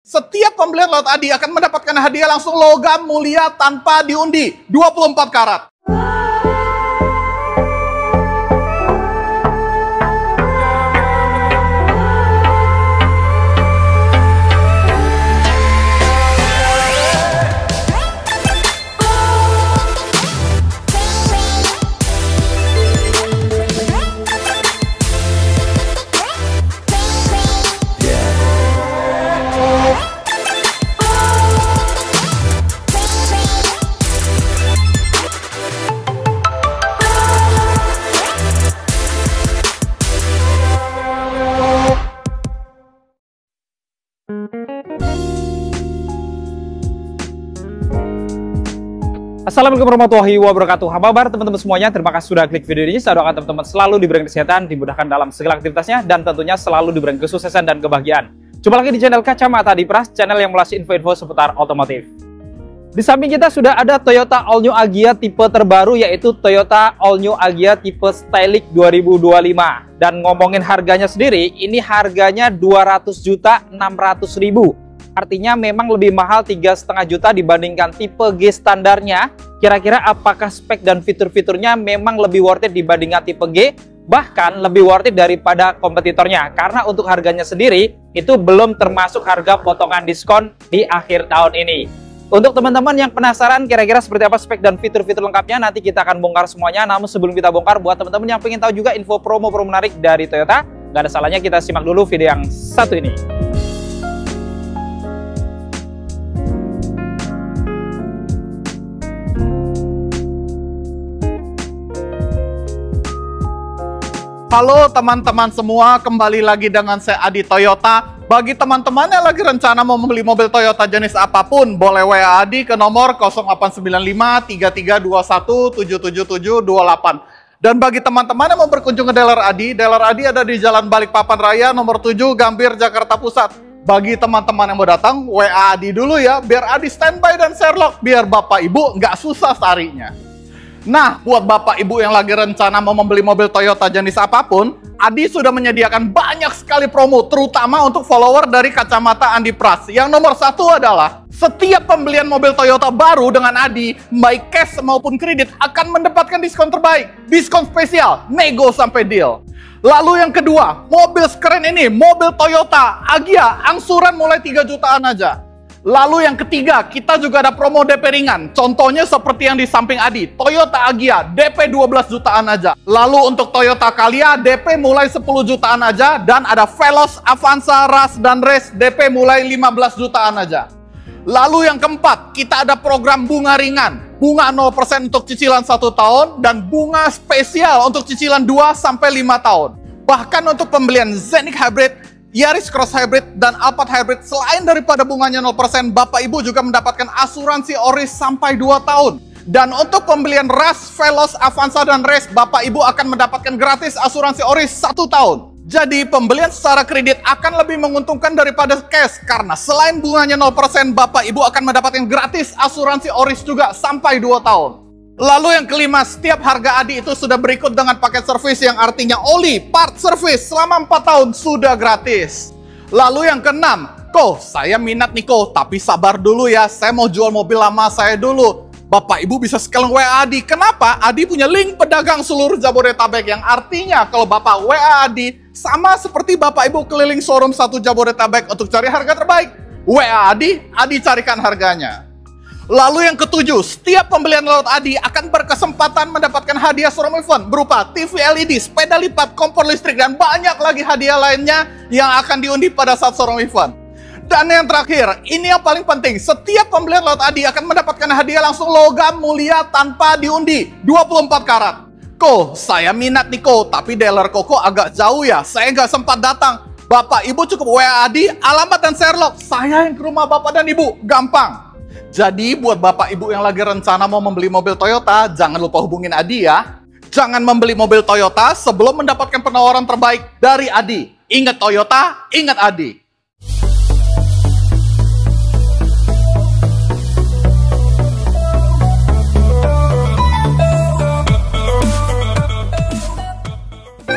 Setiap pembelian lot Adi akan mendapatkan hadiah langsung logam mulia tanpa diundi, 24 karat. Assalamualaikum warahmatullahi wabarakatuh. Apa kabar teman-teman semuanya? Terima kasih sudah klik video ini. Saya doakan teman-teman selalu diberikan kesehatan, dimudahkan dalam segala aktivitasnya, dan tentunya selalu diberikan kesuksesan dan kebahagiaan. Jumpa lagi di channel Kacamata Adipras, channel yang melasih info-info seputar otomotif. Di samping kita sudah ada Toyota All New Agya tipe terbaru, yaitu Toyota All New Agya tipe Stylish 2025. Dan ngomongin harganya sendiri, ini harganya 200.600.000. Artinya memang lebih mahal 3,5 juta dibandingkan tipe G standarnya. Kira-kira apakah spek dan fitur-fiturnya memang lebih worth it dibandingkan tipe G? Bahkan lebih worth it daripada kompetitornya. Karena untuk harganya sendiri, itu belum termasuk harga potongan diskon di akhir tahun ini. Untuk teman-teman yang penasaran kira-kira seperti apa spek dan fitur-fitur lengkapnya, nanti kita akan bongkar semuanya. Namun sebelum kita bongkar, buat teman-teman yang pengen tahu juga info promo-promo menarik dari Toyota, nggak ada salahnya kita simak dulu video yang satu ini. Halo teman-teman semua, kembali lagi dengan saya Adi Toyota. Bagi teman-teman yang lagi rencana mau membeli mobil Toyota jenis apapun, boleh WA Adi ke nomor 0895-3321-77728. Dan bagi teman-teman yang mau berkunjung ke dealer Adi ada di Jalan Balikpapan Raya nomor 7 Gambir, Jakarta Pusat. Bagi teman-teman yang mau datang, WA Adi dulu ya, biar Adi standby dan Sherlock, biar Bapak Ibu nggak susah carinya. Nah, buat Bapak Ibu yang lagi rencana mau membeli mobil Toyota jenis apapun, Adi sudah menyediakan banyak sekali promo, terutama untuk follower dari Kacamata Adipras. Yang nomor satu adalah, setiap pembelian mobil Toyota baru dengan Adi, baik cash maupun kredit, akan mendapatkan diskon terbaik, diskon spesial, nego sampai deal. Lalu yang kedua, mobil sekeren ini, mobil Toyota Agya, angsuran mulai 3 jutaan aja. Lalu yang ketiga, kita juga ada promo DP ringan. Contohnya seperti yang di samping Adi, Toyota Agya, DP 12 jutaan aja. Lalu untuk Toyota Calya, DP mulai 10 jutaan aja. Dan ada Veloz, Avanza, Rush, dan Race, DP mulai 15 jutaan aja. Lalu yang keempat, kita ada program bunga ringan. Bunga 0% untuk cicilan 1 tahun, dan bunga spesial untuk cicilan 2-5 tahun. Bahkan untuk pembelian Scenic Hybrid, Yaris Cross Hybrid, dan Alphard Hybrid, selain daripada bunganya 0%, Bapak Ibu juga mendapatkan asuransi Oris sampai 2 tahun. Dan untuk pembelian Rush, Veloz, Avanza, dan Race, Bapak Ibu akan mendapatkan gratis asuransi Oris 1 tahun. Jadi pembelian secara kredit akan lebih menguntungkan daripada cash, karena selain bunganya 0%, Bapak Ibu akan mendapatkan gratis asuransi Oris juga sampai 2 tahun. Lalu yang kelima, setiap harga Adi itu sudah berikut dengan paket servis yang artinya oli, part service selama 4 tahun sudah gratis. Lalu yang keenam, saya minat nih tapi sabar dulu ya, saya mau jual mobil lama saya dulu. Bapak Ibu bisa sekalian WA Adi. Kenapa? Adi punya link pedagang seluruh Jabodetabek, yang artinya kalau Bapak WA Adi, sama seperti Bapak Ibu keliling showroom 1 Jabodetabek untuk cari harga terbaik. WA Adi, Adi carikan harganya. Lalu yang ketujuh, setiap pembelian lot Adi akan berkesempatan mendapatkan hadiah showroom event berupa TV LED, sepeda lipat, kompor listrik, dan banyak lagi hadiah lainnya yang akan diundi pada saat showroom event. Dan yang terakhir, ini yang paling penting, setiap pembelian lot Adi akan mendapatkan hadiah langsung logam mulia tanpa diundi, 24 karat. Saya minat nih tapi dealer Koko agak jauh ya, saya nggak sempat datang. Bapak Ibu cukup WA Adi, alamat dan Sherlock, saya yang ke rumah Bapak dan Ibu, gampang. Jadi buat Bapak Ibu yang lagi rencana mau membeli mobil Toyota, jangan lupa hubungin Adi ya. Jangan membeli mobil Toyota sebelum mendapatkan penawaran terbaik dari Adi. Ingat Toyota, ingat Adi.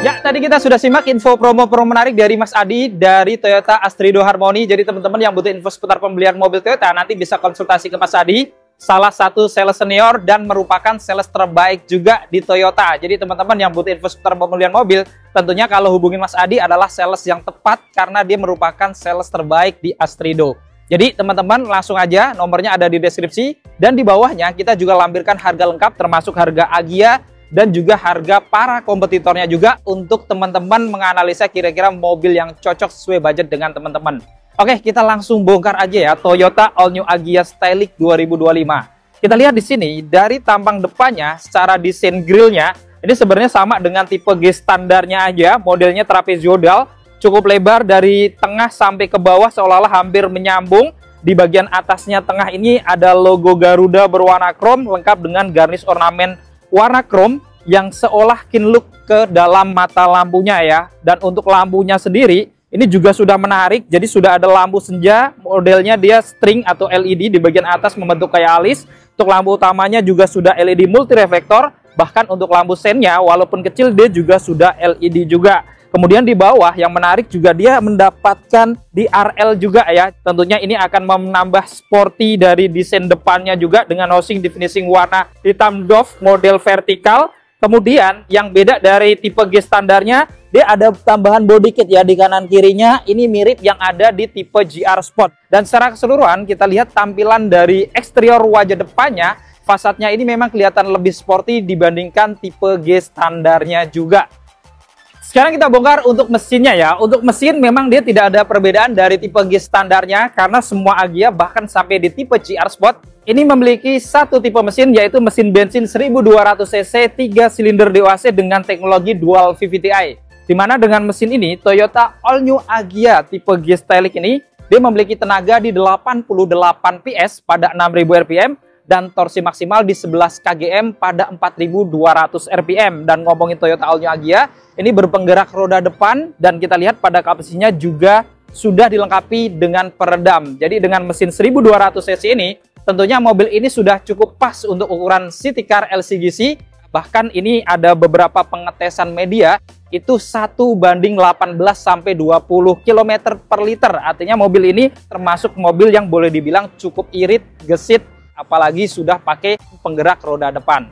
Ya, tadi tadi kita sudah simak info promo menarik dari Mas Adi dari Toyota Astrido Harmony. Jadi teman-teman yang butuh info seputar pembelian mobil Toyota nanti bisa konsultasi ke Mas Adi, salah satu sales senior dan merupakan sales terbaik juga di Toyota. Jadi teman-teman yang butuh info seputar pembelian mobil, tentunya kalau hubungin Mas Adi adalah sales yang tepat karena dia merupakan sales terbaik di Astrido. Jadi teman-teman langsung aja, nomornya ada di deskripsi dan di bawahnya kita juga lampirkan harga lengkap termasuk harga Agya dan juga harga para kompetitornya juga untuk teman-teman menganalisa kira-kira mobil yang cocok sesuai budget dengan teman-teman. Oke, kita langsung bongkar aja ya Toyota All New Agya Stylic 2025. Kita lihat di sini dari tampang depannya secara desain grillnya ini sebenarnya sama dengan tipe G standarnya aja, modelnya trapezoidal, cukup lebar dari tengah sampai ke bawah seolah-olah hampir menyambung. Di bagian atasnya tengah ini ada logo Garuda berwarna krom lengkap dengan garnish ornamen warna krom yang seolah kinlook ke dalam mata lampunya ya. Dan untuk lampunya sendiri ini juga sudah menarik. Jadi sudah ada lampu senja, modelnya dia string atau LED di bagian atas membentuk kayak alis. Untuk lampu utamanya juga sudah LED multi reflektor. Bahkan untuk lampu sennya walaupun kecil dia juga sudah LED juga. Kemudian di bawah yang menarik juga dia mendapatkan DRL juga ya. Tentunya ini akan menambah sporty dari desain depannya juga dengan housing di finishing warna hitam doff model vertikal. Kemudian yang beda dari tipe G standarnya, dia ada tambahan body kit ya di kanan kirinya. Ini mirip yang ada di tipe GR Sport. Dan secara keseluruhan kita lihat tampilan dari eksterior wajah depannya, fasadnya ini memang kelihatan lebih sporty dibandingkan tipe G standarnya juga. Sekarang kita bongkar untuk mesinnya ya. Untuk mesin memang dia tidak ada perbedaan dari tipe G standarnya karena semua Agya bahkan sampai di tipe GR Sport ini memiliki satu tipe mesin yaitu mesin bensin 1200 cc 3 silinder DOHC dengan teknologi dual VVT-i. Dimana dengan mesin ini Toyota All New Agya tipe G Stylic ini dia memiliki tenaga di 88 PS pada 6000 rpm dan torsi maksimal di 11 kgm pada 4200 rpm. Dan ngomongin Toyota All New Agya, ini berpenggerak roda depan dan kita lihat pada kap mesinnya juga sudah dilengkapi dengan peredam. Jadi dengan mesin 1200 cc ini tentunya mobil ini sudah cukup pas untuk ukuran city car LCGC. Bahkan ini ada beberapa pengetesan media itu 1:18 sampai 20 km per liter. Artinya mobil ini termasuk mobil yang boleh dibilang cukup irit, gesit, apalagi sudah pakai penggerak roda depan.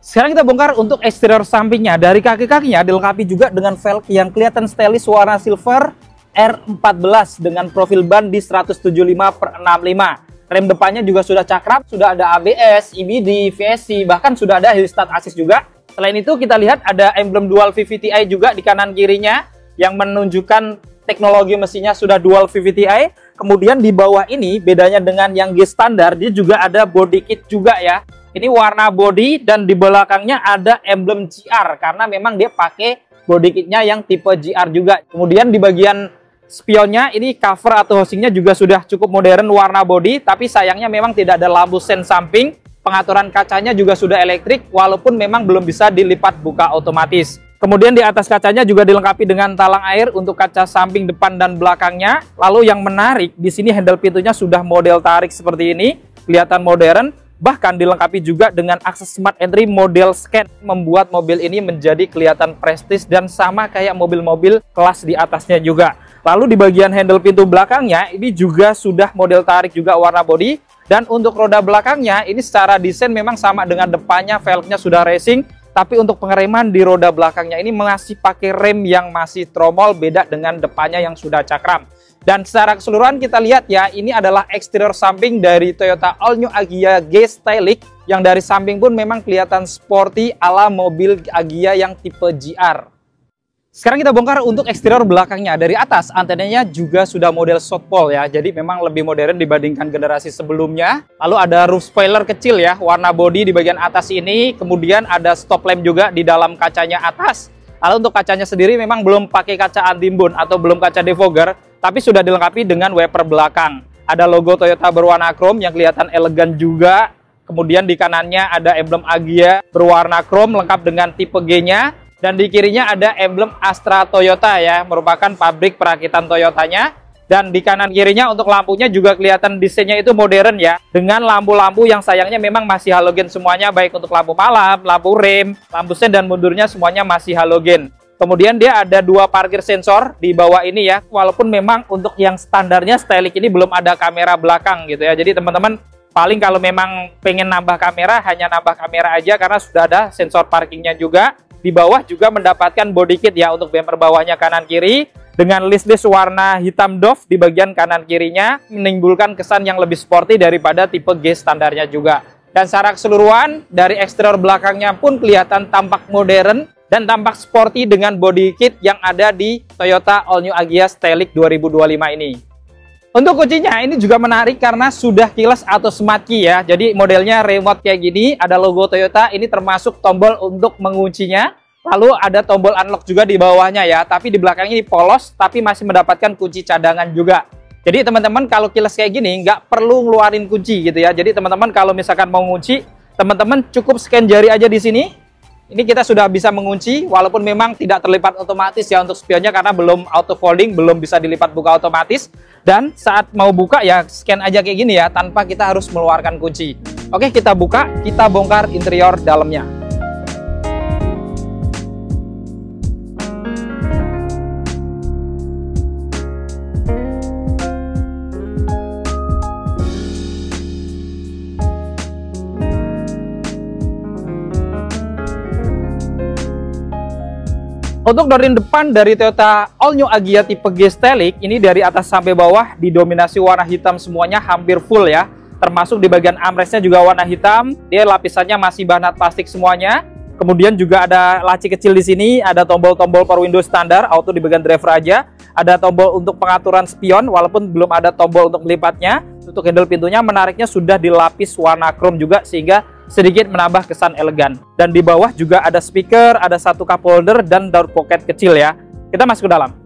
Sekarang kita bongkar untuk eksterior sampingnya. Dari kaki-kakinya dilengkapi juga dengan velg yang kelihatan stylish warna silver R14 dengan profil ban di 175/65. Rem depannya juga sudah cakram, sudah ada ABS, EBD, VSC, bahkan sudah ada hill start assist juga. Selain itu kita lihat ada emblem dual VVT-i juga di kanan kirinya yang menunjukkan teknologi mesinnya sudah dual VVT-i. Kemudian di bawah ini bedanya dengan yang G standar, dia juga ada body kit juga ya. Ini warna body dan di belakangnya ada emblem GR karena memang dia pakai body kitnya yang tipe GR juga. Kemudian di bagian spionnya ini cover atau housingnya juga sudah cukup modern warna body, tapi sayangnya memang tidak ada lampu sen samping. Pengaturan kacanya juga sudah elektrik walaupun memang belum bisa dilipat buka otomatis. Kemudian di atas kacanya juga dilengkapi dengan talang air untuk kaca samping depan dan belakangnya. Lalu yang menarik di sini handle pintunya sudah model tarik seperti ini, kelihatan modern. Bahkan dilengkapi juga dengan akses smart entry model scan, membuat mobil ini menjadi kelihatan prestis dan sama kayak mobil-mobil kelas di atasnya juga. Lalu di bagian handle pintu belakangnya ini juga sudah model tarik juga warna body. Dan untuk roda belakangnya ini secara desain memang sama dengan depannya, velgnya sudah racing. Tapi untuk pengereman di roda belakangnya ini masih pakai rem yang masih tromol, beda dengan depannya yang sudah cakram. Dan secara keseluruhan kita lihat ya, ini adalah eksterior samping dari Toyota All New Agya G Stylic yang dari samping pun memang kelihatan sporty ala mobil Agya yang tipe GR. Sekarang kita bongkar untuk eksterior belakangnya. Dari atas antenanya juga sudah model Southpole ya, jadi memang lebih modern dibandingkan generasi sebelumnya. Lalu ada roof spoiler kecil ya, warna body di bagian atas ini. Kemudian ada stop lamp juga di dalam kacanya atas. Lalu untuk kacanya sendiri memang belum pakai kaca anti-embun atau belum kaca defogger, tapi sudah dilengkapi dengan wiper belakang. Ada logo Toyota berwarna krom yang kelihatan elegan juga. Kemudian di kanannya ada emblem Agya berwarna krom lengkap dengan tipe G-nya. Dan di kirinya ada emblem Astra Toyota ya, merupakan pabrik perakitan Toyotanya. Dan di kanan kirinya untuk lampunya juga kelihatan desainnya itu modern ya, dengan lampu-lampu yang sayangnya memang masih halogen semuanya, baik untuk lampu malam, lampu rem, lampu sen dan mundurnya semuanya masih halogen. Kemudian dia ada 2 parkir sensor di bawah ini ya. Walaupun memang untuk yang standarnya Styliq ini belum ada kamera belakang gitu ya. Jadi teman-teman paling kalau memang pengen nambah kamera, hanya nambah kamera aja karena sudah ada sensor parkingnya juga. Di bawah juga mendapatkan body kit ya untuk bumper bawahnya kanan kiri dengan list-list warna hitam doff di bagian kanan kirinya, menimbulkan kesan yang lebih sporty daripada tipe G standarnya juga. Dan secara keseluruhan dari eksterior belakangnya pun kelihatan tampak modern dan tampak sporty dengan body kit yang ada di Toyota All New Agya Styliq 2025 ini. Untuk kuncinya ini juga menarik karena sudah keyless atau smart key ya. Jadi modelnya remote kayak gini, ada logo Toyota, ini termasuk tombol untuk menguncinya. Lalu ada tombol unlock juga di bawahnya ya, tapi di belakangnya ini polos, tapi masih mendapatkan kunci cadangan juga. Jadi teman-teman kalau keyless kayak gini, nggak perlu ngeluarin kunci gitu ya. Jadi teman-teman kalau misalkan mau ngunci, teman-teman cukup scan jari aja di sini. Ini kita sudah bisa mengunci, walaupun memang tidak terlipat otomatis ya untuk spionnya karena belum auto folding, belum bisa dilipat buka otomatis. Dan saat mau buka ya scan aja kayak gini ya, tanpa kita harus mengeluarkan kunci. Oke, kita buka, kita bongkar interior dalamnya. Untuk door depan dari Toyota All New Agya tipe G Styliq ini dari atas sampai bawah didominasi warna hitam semuanya, hampir full ya. Termasuk di bagian armrestnya juga warna hitam. Dia lapisannya masih bahan plastik semuanya. Kemudian juga ada laci kecil di sini, ada tombol-tombol power window standar, auto di bagian driver aja. Ada tombol untuk pengaturan spion, walaupun belum ada tombol untuk melipatnya. Untuk handle pintunya menariknya sudah dilapis warna chrome juga sehingga sedikit menambah kesan elegan. Dan di bawah juga ada speaker, ada 1 cup holder dan door pocket kecil ya. Kita masuk ke dalam.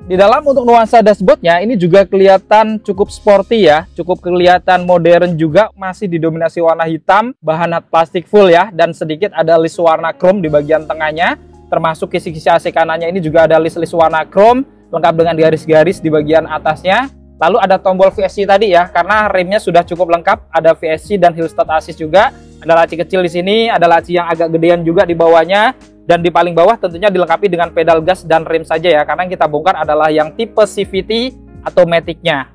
Di dalam untuk nuansa dashboardnya ini juga kelihatan cukup sporty ya, cukup kelihatan modern juga, masih didominasi warna hitam, bahan plastik full ya, dan sedikit ada list warna chrome di bagian tengahnya. Termasuk kisi-kisi AC kanannya ini juga ada list-list warna chrome, lengkap dengan garis-garis di bagian atasnya. Lalu ada tombol VSC tadi ya, karena remnya sudah cukup lengkap, ada VSC dan hill start assist juga. Ada laci kecil di sini, ada laci yang agak gedean juga di bawahnya, dan di paling bawah tentunya dilengkapi dengan pedal gas dan rem saja ya, karena yang kita bongkar adalah yang tipe CVT atau Matic-nya.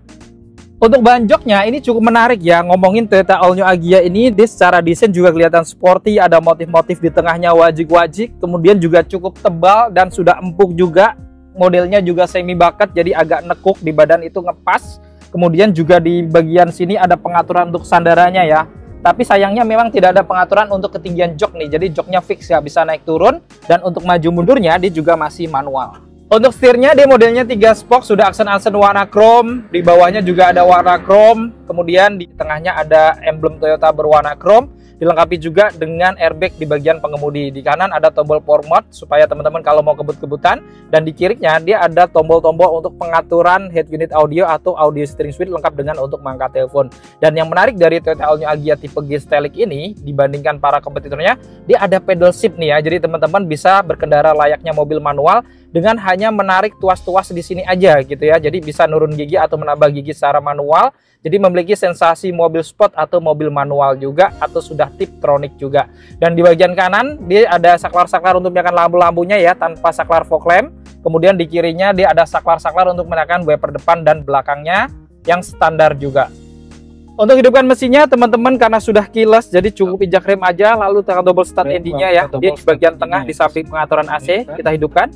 Untuk bahan joknya ini cukup menarik ya, ngomongin Toyota All New Agya ini, dia secara desain juga kelihatan sporty, ada motif-motif di tengahnya wajik-wajik, kemudian juga cukup tebal dan sudah empuk juga. Modelnya juga semi bucket, jadi agak nekuk di badan itu ngepas. Kemudian juga di bagian sini ada pengaturan untuk sandarannya ya. Tapi sayangnya memang tidak ada pengaturan untuk ketinggian jok nih. Jadi joknya fix ya, bisa naik turun. Dan untuk maju mundurnya dia juga masih manual. Untuk setirnya dia modelnya 3 spoke, sudah aksen-aksen warna chrome. Di bawahnya juga ada warna chrome. Kemudian di tengahnya ada emblem Toyota berwarna chrome. Dilengkapi juga dengan airbag di bagian pengemudi. Di kanan ada tombol power mode supaya teman-teman kalau mau kebut-kebutan. Dan di kirinya dia ada tombol-tombol untuk pengaturan head unit audio atau audio steering suite, lengkap dengan untuk mengangkat telepon. Dan yang menarik dari Toyota All New Agya tipe G Styliq ini dibandingkan para kompetitornya, dia ada pedal shift nih ya. Jadi teman-teman bisa berkendara layaknya mobil manual dengan hanya menarik tuas-tuas di sini aja gitu ya. Jadi bisa nurun gigi atau menambah gigi secara manual. Jadi memiliki sensasi mobil sport atau mobil manual juga, atau sudah Tiptronic juga. Dan di bagian kanan dia ada saklar-saklar untuk menyalakan lampu-lampunya ya, tanpa saklar fog lamp. Kemudian di kirinya dia ada saklar-saklar untuk menyalakan wiper depan dan belakangnya yang standar juga. Untuk hidupkan mesinnya teman-teman karena sudah keyless, jadi cukup injak rem aja, lalu tekan tombol start engine-nya ya. Dia di bagian tengah di samping pengaturan AC, kita hidupkan.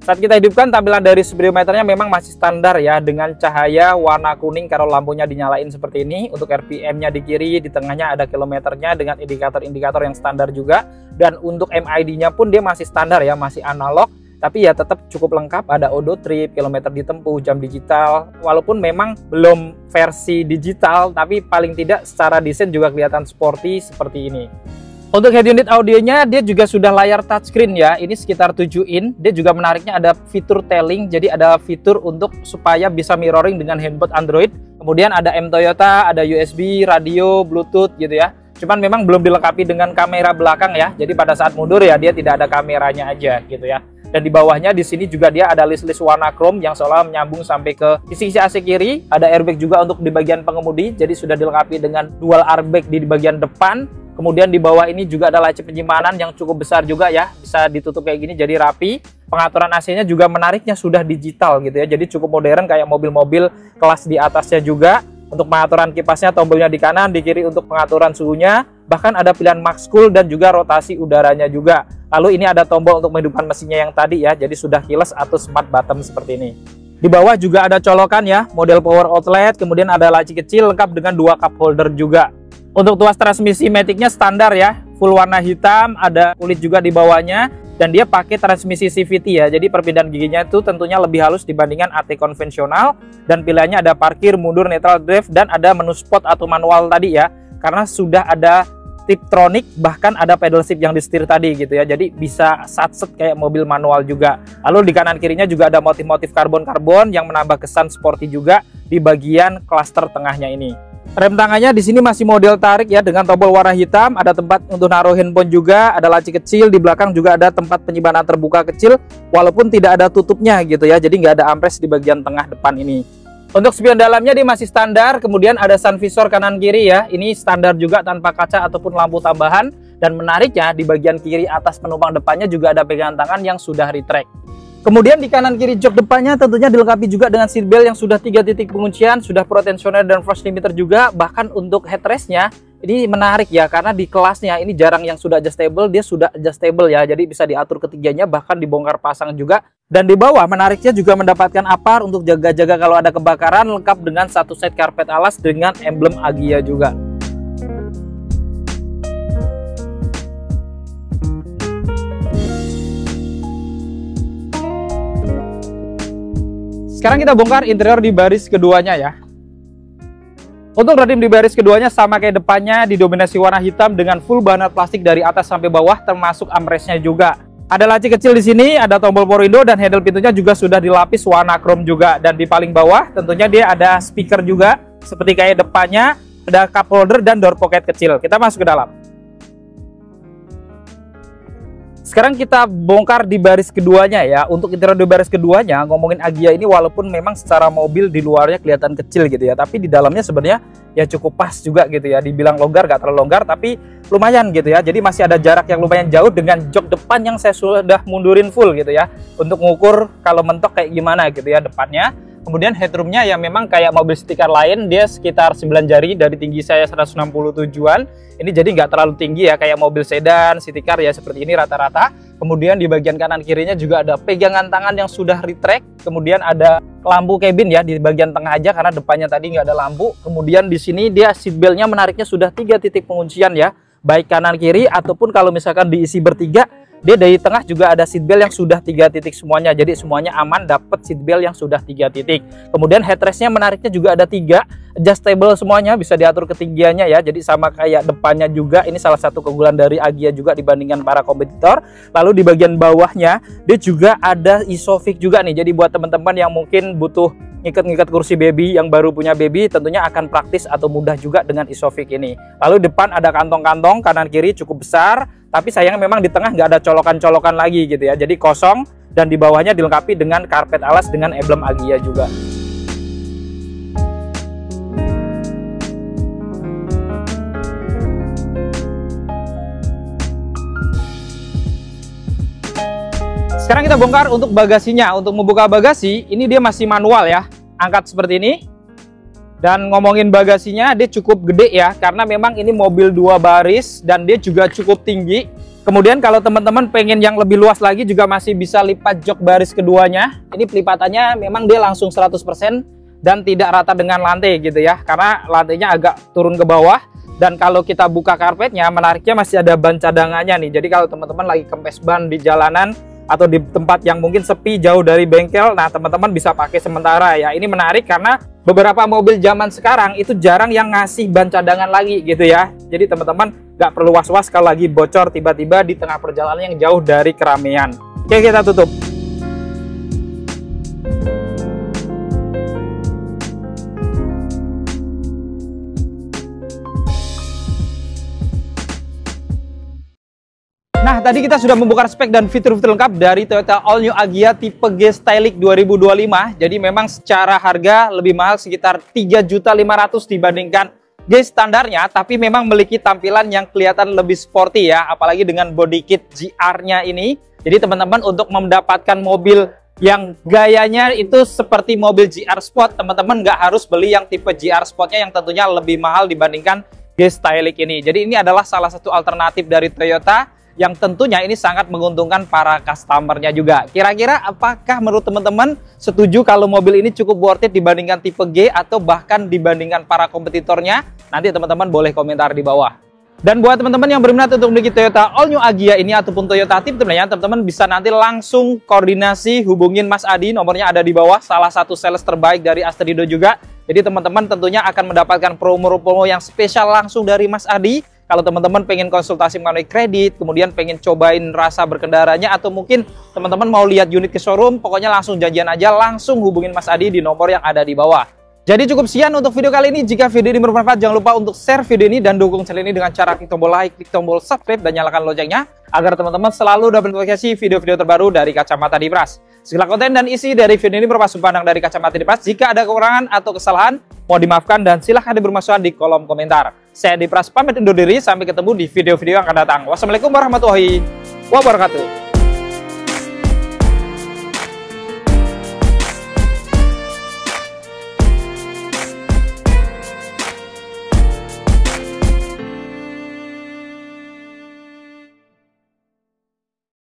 Saat kita hidupkan, tampilan dari speedometernya memang masih standar ya, dengan cahaya warna kuning kalau lampunya dinyalain seperti ini. Untuk RPM-nya di kiri, di tengahnya ada kilometernya dengan indikator-indikator yang standar juga. Dan untuk MID-nya pun dia masih standar ya, masih analog. Tapi ya tetap cukup lengkap, ada odo trip, kilometer ditempuh, jam digital. Walaupun memang belum versi digital, tapi paling tidak secara desain juga kelihatan sporty seperti ini. Untuk head unit audionya dia juga sudah layar touchscreen ya, ini sekitar 7 in. Dia juga menariknya ada fitur tailing, jadi ada fitur untuk supaya bisa mirroring dengan handphone Android. Kemudian ada M Toyota, ada USB, radio, Bluetooth gitu ya. Cuman memang belum dilengkapi dengan kamera belakang ya, jadi pada saat mundur ya dia tidak ada kameranya aja gitu ya. Dan di bawahnya di sini juga dia ada list-list warna chrome yang seolah menyambung sampai ke sisi AC kiri. Ada airbag juga untuk di bagian pengemudi, jadi sudah dilengkapi dengan dual airbag di bagian depan. Kemudian di bawah ini juga ada laci penyimpanan yang cukup besar juga ya, bisa ditutup kayak gini jadi rapi. Pengaturan AC-nya juga menariknya sudah digital gitu ya, jadi cukup modern kayak mobil-mobil kelas di atasnya juga. Untuk pengaturan kipasnya tombolnya di kanan, di kiri untuk pengaturan suhunya, bahkan ada pilihan max cool dan juga rotasi udaranya juga. Lalu ini ada tombol untuk menghidupkan mesinnya yang tadi ya, jadi sudah keyless atau smart button seperti ini. Di bawah juga ada colokan ya, model power outlet, kemudian ada laci kecil lengkap dengan 2 cup holder juga. Untuk tuas transmisi maticnya standar ya, full warna hitam, ada kulit juga di bawahnya, dan dia pakai transmisi CVT ya, jadi perpindahan giginya itu tentunya lebih halus dibandingkan AT konvensional, dan pilihannya ada parkir, mundur, neutral drive, dan ada menu sport atau manual tadi ya, karena sudah ada Tiptronic, bahkan ada pedal shift yang di setir tadi gitu ya, jadi bisa satset kayak mobil manual juga. Lalu di kanan kirinya juga ada motif-motif karbon-karbon yang menambah kesan sporty juga di bagian klaster tengahnya ini. Rem tangannya di sini masih model tarik ya, dengan tombol warna hitam, ada tempat untuk naruh handphone juga, ada laci kecil, di belakang juga ada tempat penyimpanan terbuka kecil walaupun tidak ada tutupnya gitu ya, jadi nggak ada armrest di bagian tengah depan ini. Untuk spion dalamnya dia masih standar, kemudian ada sun visor kanan kiri ya, ini standar juga tanpa kaca ataupun lampu tambahan, dan menariknya di bagian kiri atas penumpang depannya juga ada pegangan tangan yang sudah retract. Kemudian di kanan kiri jok depannya tentunya dilengkapi juga dengan seatbelt yang sudah 3 titik penguncian, sudah pro tensioner dan frost limiter juga. Bahkan untuk headrestnya ini menarik ya, karena di kelasnya ini jarang yang sudah adjustable, dia sudah adjustable ya, jadi bisa diatur ketiganya, bahkan dibongkar pasang juga. Dan di bawah menariknya juga mendapatkan apar untuk jaga-jaga kalau ada kebakaran, lengkap dengan satu set karpet alas dengan emblem Agya juga. Sekarang kita bongkar interior di baris keduanya ya. Untuk redim di baris keduanya sama kayak depannya, didominasi warna hitam dengan full bahan plastik dari atas sampai bawah, termasuk armrestnya juga. Ada laci kecil di sini, ada tombol power window, dan handle pintunya juga sudah dilapis warna chrome juga. Dan di paling bawah tentunya dia ada speaker juga, seperti kayak depannya, ada cup holder dan door pocket kecil. Kita masuk ke dalam. Sekarang kita bongkar di baris keduanya ya. Untuk interior di baris keduanya, ngomongin Agya ini walaupun memang secara mobil di luarnya kelihatan kecil gitu ya, tapi di dalamnya sebenarnya ya cukup pas juga gitu ya. Dibilang longgar, gak terlalu longgar, tapi lumayan gitu ya. Jadi masih ada jarak yang lumayan jauh dengan jok depan yang saya sudah mundurin full gitu ya, untuk mengukur kalau mentok kayak gimana gitu ya depannya. Kemudian headroomnya ya memang kayak mobil stiker lain, dia sekitar 9 jari dari tinggi saya 167-an. Ini jadi nggak terlalu tinggi ya, kayak mobil sedan, city car ya seperti ini rata-rata. Kemudian di bagian kanan kirinya juga ada pegangan tangan yang sudah retract. Kemudian ada lampu cabin ya di bagian tengah aja karena depannya tadi nggak ada lampu. Kemudian di sini dia seatbeltnya menariknya sudah 3 titik penguncian ya, baik kanan kiri ataupun kalau misalkan diisi bertiga, dia dari tengah juga ada seatbelt yang sudah 3 titik semuanya, jadi semuanya aman dapat seatbelt yang sudah 3 titik. Kemudian headrestnya menariknya juga ada 3, adjustable semuanya, bisa diatur ketinggiannya ya, jadi sama kayak depannya juga. Ini salah satu keunggulan dari Agya juga dibandingkan para kompetitor. Lalu di bagian bawahnya dia juga ada isofix juga nih, jadi buat teman-teman yang mungkin butuh ngikat-ngikat kursi baby yang baru punya baby, tentunya akan praktis atau mudah juga dengan isofix ini. Lalu depan ada kantong-kantong kanan kiri cukup besar, tapi sayangnya memang di tengah nggak ada colokan-colokan lagi gitu ya, jadi kosong. Dan di bawahnya dilengkapi dengan karpet alas dengan emblem Agya juga. Sekarang kita bongkar untuk bagasinya. Untuk membuka bagasi, ini dia masih manual ya, angkat seperti ini. Dan ngomongin bagasinya, dia cukup gede ya, karena memang ini mobil 2 baris dan dia juga cukup tinggi. Kemudian kalau teman-teman pengen yang lebih luas lagi juga masih bisa lipat jok baris keduanya. Ini pelipatannya memang dia langsung 100% dan tidak rata dengan lantai gitu ya, karena lantainya agak turun ke bawah. Dan kalau kita buka karpetnya, menariknya masih ada ban cadangannya nih. Jadi kalau teman-teman lagi kempes ban di jalanan atau di tempat yang mungkin sepi jauh dari bengkel, nah teman-teman bisa pakai sementara ya. Ini menarik karena beberapa mobil zaman sekarang itu jarang yang ngasih ban cadangan lagi gitu ya. Jadi teman-teman nggak perlu was-was kalau lagi bocor tiba-tiba di tengah perjalanan yang jauh dari keramaian. Oke, kita tutup. Nah, tadi kita sudah membongkar spek dan fitur-fitur lengkap dari Toyota All New Agya tipe G Stylish 2025. Jadi memang secara harga lebih mahal sekitar 3.500.000 dibandingkan G standarnya, tapi memang memiliki tampilan yang kelihatan lebih sporty ya, apalagi dengan body kit GR-nya ini. Jadi teman-teman untuk mendapatkan mobil yang gayanya itu seperti mobil GR Sport, teman-teman nggak harus beli yang tipe GR Sportnya yang tentunya lebih mahal dibandingkan G Stylic ini. Jadi ini adalah salah satu alternatif dari Toyota yang tentunya ini sangat menguntungkan para customernya juga. Kira-kira apakah menurut teman-teman setuju kalau mobil ini cukup worth it dibandingkan tipe G atau bahkan dibandingkan para kompetitornya? Nanti teman-teman boleh komentar di bawah. Dan buat teman-teman yang berminat untuk memiliki Toyota All New Agya ini ataupun Toyota Tip sebenarnya, teman-teman bisa nanti langsung koordinasi hubungin Mas Adi, nomornya ada di bawah, salah satu sales terbaik dari Astrido juga. Jadi teman-teman tentunya akan mendapatkan promo-promo yang spesial langsung dari Mas Adi. Kalau teman-teman pengen konsultasi mengenai kredit, kemudian pengen cobain rasa berkendaranya, atau mungkin teman-teman mau lihat unit ke showroom, pokoknya langsung janjian aja, langsung hubungin Mas Adi di nomor yang ada di bawah. Jadi cukup sekian untuk video kali ini. Jika video ini bermanfaat, jangan lupa untuk share video ini dan dukung channel ini dengan cara klik tombol like, klik tombol subscribe, dan nyalakan loncengnya agar teman-teman selalu dapat notifikasi video-video terbaru dari Kacamata Dipras. Segala konten dan isi dari video ini merupakan sudut pandang dari Kacamata Dipras. Jika ada kekurangan atau kesalahan, mohon dimaafkan dan silahkan diberi masukan di kolom komentar. Saya Dipras pamit undur diri, sampai ketemu di video-video yang akan datang. Wassalamualaikum warahmatullahi wabarakatuh.